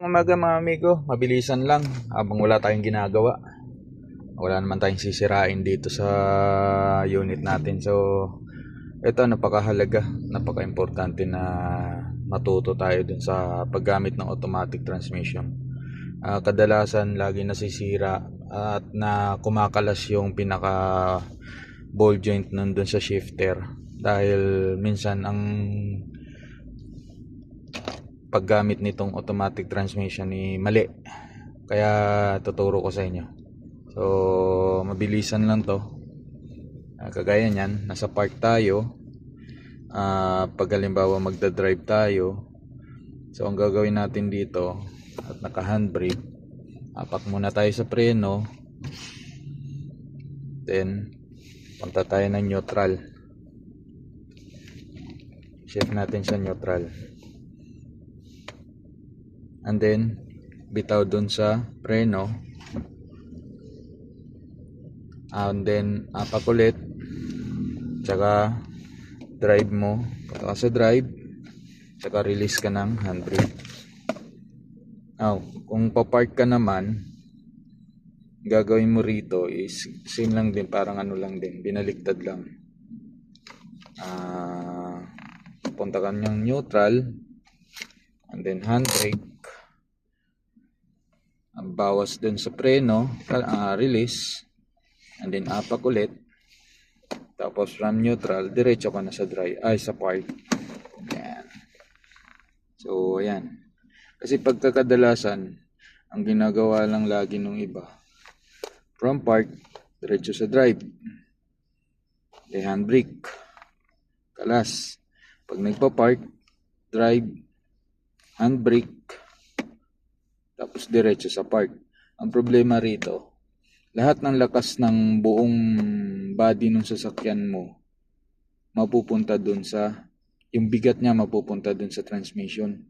Umaga mga amigo, mabilisan lang habang wala tayong ginagawa. Wala naman tayong sisirain dito sa unit natin. So, ito napakahalaga, napaka-importante na matuto tayo dun sa paggamit ng automatic transmission. Kadalasan lagi nasisira at na kumakalas yung pinaka ball joint nandun sa shifter dahil minsan ang paggamit nitong automatic transmission ni mali, kaya tuturo ko sa inyo. So mabilisan lang to. Kagaya nyan, nasa park tayo. Pag halimbawa magdadrive tayo, so ang gagawin natin dito at naka handbrake, apak muna tayo sa preno, then punta tayo ng neutral, shift natin sa neutral, and then bitaw dun sa preno, and then apak ulit, tsaka drive mo, punta ka sa drive, tsaka release ka ng handbrake. Now kung papark ka naman, gagawin mo rito is same lang din, parang ano lang din, binaliktad lang. Punta ka ng neutral, and then handbrake, bawas dun sa preno, release, and then apak ulit, tapos run neutral, diretso ka na sa drive, sa park. Ayan. So ayan, kasi pagkakadalasan ang ginagawa lang lagi nung iba, from park diretso sa drive, handbrake, kalas. Pag nagpa-park, drive, handbrake, tapos diretso sa park. Ang problema rito, lahat ng lakas ng buong body ng sasakyan mo mapupunta dun sa, yung bigat niya mapupunta dun sa transmission.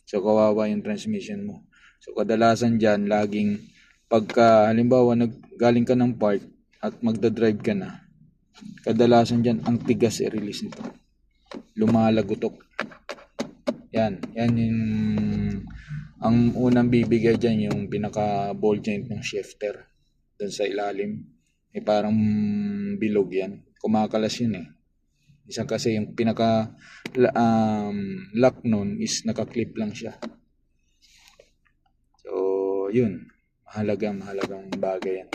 So kawawa yung transmission mo. So kadalasan dyan, laging pagka halimbawa galing ka ng park at magdadrive ka na, kadalasan dyan ang tigas i-release nito, lumalagutok. Yan yung ang unang bibigay dyan, yung pinaka ball joint ng shifter dun sa ilalim, parang bilog yan, kumakalas yun isa kasi yung pinaka lock nun is naka-clip lang siya. So yun, mahalagang bagay yan.